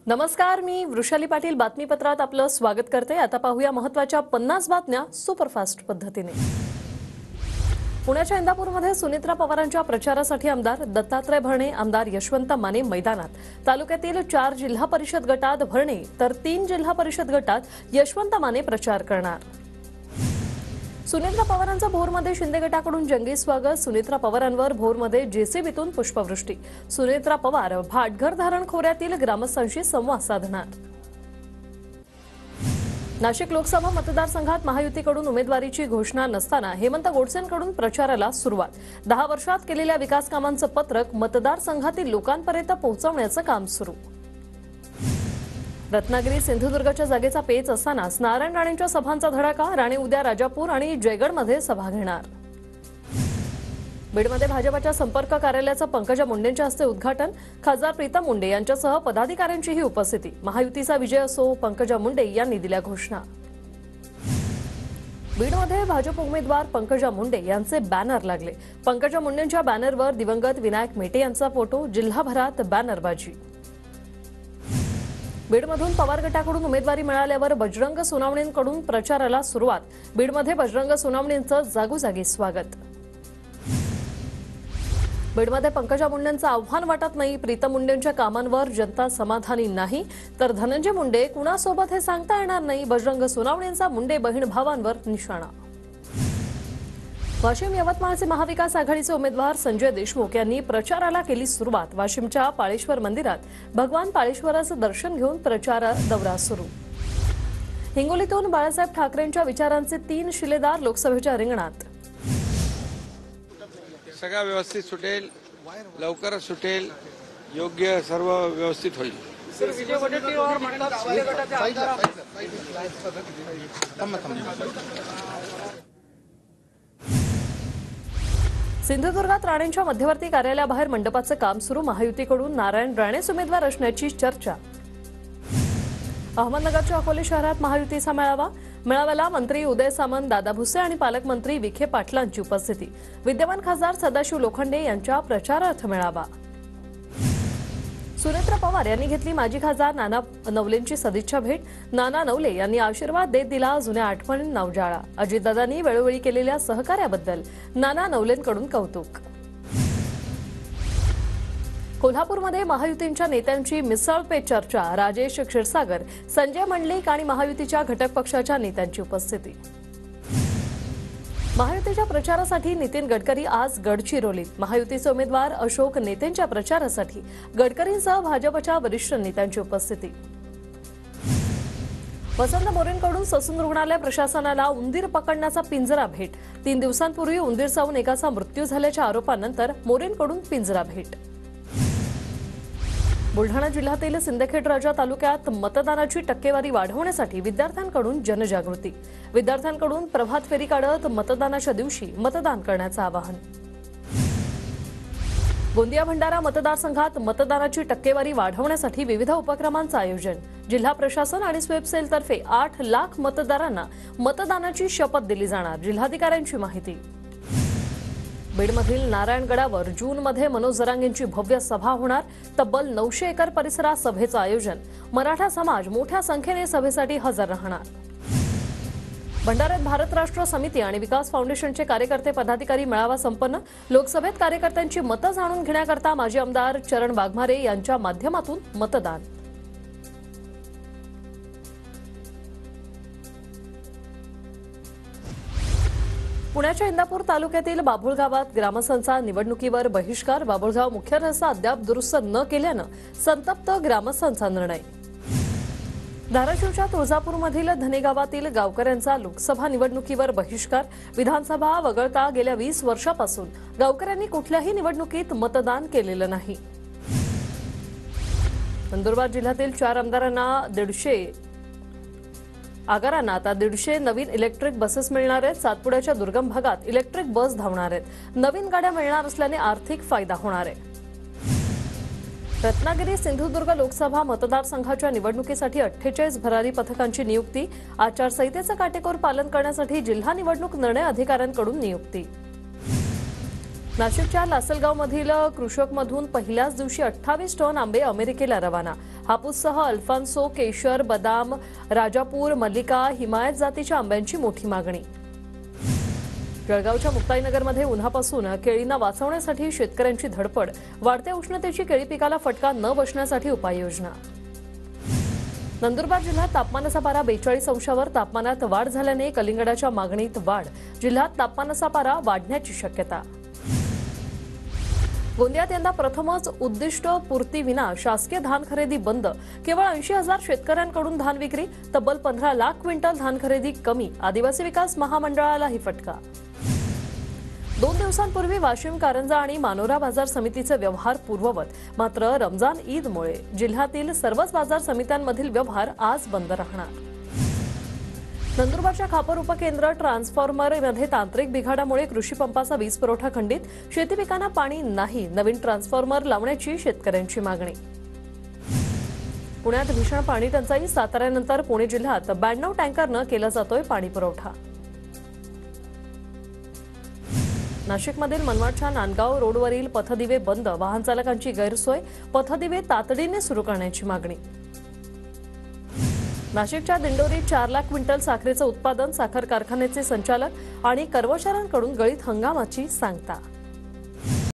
नमस्कार, मी वृषाली पाटील बातमीपत्रात आपलं स्वागत करते। आता पाहूया महत्त्वाच्या 50 बातम्या सुपरफास्ट पद्धतीने। पुण्याच्या इंदापूरमध्ये सुनेत्रा पवारांच्या प्रचारासाठी आमदार दत्तात्रय भरणे, आमदार यशवंत माने मैदानात। तालुक्यातील 4 जिल्हा परिषद गटात भरणे तर 3 जिल्हा परिषद गटात यशवंत माने प्रचार करणार। सुनेत्रा पवारांचा भोरमध्ये शिंदे गटाकडून जंगी स्वागत। सुनेत्रा पवारांवर भोरमध्ये जेसीबीतून पुष्पवृष्टी। सुनेत्रा पवार भाटघर धरण खोऱ्यातील ग्रामस्थांशी संवाद साधणार। नाशिक लोकसभा मतदारसंघात महायुतीकडून उमेदवारीची घोषणा नसताना हेमंत गोडसेंकडून प्रचाराला सुरुवात। 10 वर्षात केलेल्या विकास कामांचं पत्रक मतदारसंघातील लोकांपर्यंत पोहोचवण्याचं काम सुरू। रत्नागिरी सिंधुदुर्गच्या जागेचा पेच असतानाच नारायण राणेंच्या सभांचा धडाका। राणे उद्या राजापूर आणि जयगडमध्ये सभा घेणार। बीडमध्ये भाजपच्या संपर्क कार्यालयाचं पंकजा मुंडेंच्या हस्ते उद्घाटन। खासदार प्रीतम मुंडे यांच्यासह पदाधिकाऱ्यांचीही उपस्थिती। महायुतीचा विजय असो, पंकजा मुंडे यांनी दिल्या घोषणा। बीडमध्ये भाजप उमेदवार पंकजा मुंडे यांचे बॅनर लागले। पंकजा मुंडेंच्या बॅनरवर दिवंगत विनायक मेटे यांचा फोटो। जिल्हाभरात बॅनरबाजी। बीडमधून पवार गटाकडून उमेदवारी मिळाल्यावर बजरंग सोनावणेंकडून प्रचाराला सुरुवात। बीडमध्ये बजरंग सोनावणेंचं जागोजागी स्वागत। बीडमध्ये पंकजा मुंडेंचं आव्हान वाटत नाही। प्रीतम मुंडेंच्या कामांवर जनता समाधानी नाही, तर धनंजय मुंडे कुणासोबत हे सांगता येणार नाही। बजरंग सोनावणेंचा मुंडे बहीण भावांवर निशाणा। वाशिम यवतमाळचे महाविकास आघाडीचे उमेदवार संजय देशमुख यांनी प्रचाराला केली सुरुवात। वाशिमच्या पाळेश्वर मंदिरात भगवान पाळेश्वराचं दर्शन घेऊन प्रचार दौरा सुरू। हिंगोलीतून बाळासाहेब ठाकरेंच्या विचारांचे 3 शिलेदार लोकसभेच्या रिंगणात। सगळं व्यवस्थित सुटेल, लवकरच सुटेल, योग्य सर्व व्यवस्थित होईल। सिंधुदुर्गात राणेंच्या मध्यवर्ती कार्यालयाबाहेर मंडपाचं काम सुरू। महायुतीकडून नारायण राणेच उमेदवार असण्याची चर्चा। अहमदनगरच्या अकोले शहरात महायुतीचा मेळावा। मेळाव्याला मंत्री उदय सामंत, दादा भुसे आणि पालकमंत्री विखे पाटलांची उपस्थिती। विद्यमान खासदार सदाशिव लोखंडे यांच्या प्रचारार्थ मेळावा। सुनेत्रा पवार यांनी घेतली माजी खासदार नाना नवलेंची सदिच्छा भेट। नाना नवले यांनी आशीर्वाद देत दिला जुन्या आठवणींना उजाळा। अजितदादांनी वेळोवेळी केलेल्या सहकार्याबद्दल नाना नवलेंकडून कौतुक। कोल्हापूरमध्ये महायुतीच्या नेत्यांची मिसळ पे चर्चा। राजेश क्षीरसागर, संजय मंडलिक आणि महायुतीच्या घटक पक्षाच्या नेत्यांची उपस्थिती। महायुतीच्या प्रचारासाठी नितीन गडकरी आज गडचिरोलीत। महायुतीचे उमेदवार अशोक नेतेंच्या प्रचारासाठी गडकरींसह भाजपच्या वरिष्ठ नेत्यांची उपस्थिती। वसंत मोरेंकडून ससून रुग्णालय प्रशासनाला उंदीर पकडण्याचा पिंजरा भेट। 3 दिवसांपूर्वी उंदीर चावून एकाचा मृत्यू झाल्याच्या आरोपानंतर मोरेंकडून पिंजरा भेट। बुलढाणा जिल्ह्यातील सिंदखेडराजा तालुक्यात मतदानाची टक्केवारी वाढवण्यासाठी विद्यार्थ्यांकडून जनजागृती। विद्यार्थ्यांकडून प्रभात फेरी काढत मतदानाच्या दिवशी मतदान करण्याचं आवाहन। गोंदिया भंडारा मतदारसंघात मतदानाची टक्केवारी वाढवण्यासाठी विविध उपक्रमांचं आयोजन। जिल्हा प्रशासन आणि स्वीप सेलतर्फे 8 लाख मतदारांना मतदानाची शपथ दिली जाणार। जिल्हाधिकाऱ्यांची माहिती। बीडमधील नारायणगडावर जूनमध्ये मनोज जरांगेंची भव्य सभा होणार। तब्बल 900 एकर परिसरात सभेचं आयोजन। मराठा समाज मोठ्या संख्येने सभेसाठी हजर राहणार। भंडाऱ्यात भारत राष्ट्र समिती आणि विकास फाउंडेशनचे कार्यकर्ते पदाधिकारी मेळावा संपन्न। लोकसभेत कार्यकर्त्यांची मतं जाणून घेण्याकरता माजी आमदार चरण वाघमारे यांच्या माध्यमातून मतदान। पुण्याच्या इंदापूर तालुक्यातील बाभुळगावात ग्रामस्थांचा निवडणुकीवर बहिष्कार। बाभुळगाव मुख्य रस्ता अद्याप दुरुस्त न केल्यानं संतप्त ग्रामस्थांचा निर्णय। धाराशिवच्या तुळजापूरमधील धनेगावातील गावकऱ्यांचा लोकसभा निवडणुकीवर बहिष्कार। विधानसभा वगळता गेल्या 20 वर्षापासून गावकऱ्यांनी कुठल्याही निवडणुकीत मतदान केलेलं नाही। नंदुरबार जिल्ह्यातील 4 आगारांना आता 150 नवीन इलेक्ट्रिक बसेस मिळणार आहेत। सातपुड्याच्या दुर्गम भागात इलेक्ट्रिक बस धावणार आहेत। नवीन गाड्या मिळणार असल्याने आर्थिक फायदा होणार आहे। रत्नागिरी सिंधुदुर्ग लोकसभा मतदारसंघाच्या निवडणुकीसाठी 48 भरारी पथकांची नियुक्ती। आचारसंहितेचं काटेकोर पालन करण्यासाठी जिल्हा निवडणूक निर्णय अधिकाऱ्यांकडून नियुक्ती। नाशिकच्या लासलगावमधील कृषकमधून पहिल्याच दिवशी 28 टन आंबे अमेरिकेला रवाना। हापूससह अल्फान्सो, केशर, बदाम, राजापूर, मल्लिका, हिमायत जातीच्या आंब्यांची मोठी मागणी. जळगावच्या मुक्ताईनगरमध्ये उन्हापासून केळींना वाचवण्यासाठी शेतकऱ्यांची धडपड. वाढत्या उष्णतेची केळी पिकाला फटका न बसण्यासाठी उपाययोजना. नंदुरबार जिल्ह्यात तापमानाचा पारा 42 अंशावर. तापमानात वाढ झाल्याने कलिंगडाच्या मागणीत वाढ. जिल्ह्यात तापमानाचा पारा वाढण्याची शक्यता. गोंदियात यंदा प्रथमच उद्दिष्ट पूर्तीविना शासकीय धान खरेदी बंद. केवळ 80,000 शेतकऱ्यांकडून धान विक्री. तब्बल 15 लाख क्विंटल धान खरेदी कमी. आदिवासी विकास महामंडळालाही फटका. 2 दिवसांपूर्वी वाशिम, कारंजा आणि मानोरा बाजार समितीचे व्यवहार पूर्ववत. मात्र रमजान ईदमुळे जिल्ह्यातील सर्वच बाजार समित्यांमधील व्यवहार आज बंद राहणार. नंदुरबारच्या खापर उपकेंद्र ट्रान्सफॉर्मरमध्ये तांत्रिक बिघाडामुळे कृषी पंपाचा वीज पुरवठा खंडित. शेती पिकांना पाणी नाही. नवीन ट्रान्सफॉर्मर लावण्याची शेतकऱ्यांची मागणी. पुण्यात भीषण पाणी टंचाई. साताऱ्यानंतर पुणे जिल्ह्यात 92 टँकरनं केला जातोय पाणी पुरवठा. नाशिकमधील मनमाडच्या नांदगाव रोडवरील पथदिवे बंद. वाहन चालकांची गैरसोय. पथदिवे तातडीने सुरू करण्याची मागणी. नाशिकच्या दिंडोरीत 4 लाख क्विंटल साखरेचं उत्पादन. साखर कारखान्याचे संचालक आणि कर्मचाऱ्यांकडून गळीत हंगामाची सांगता.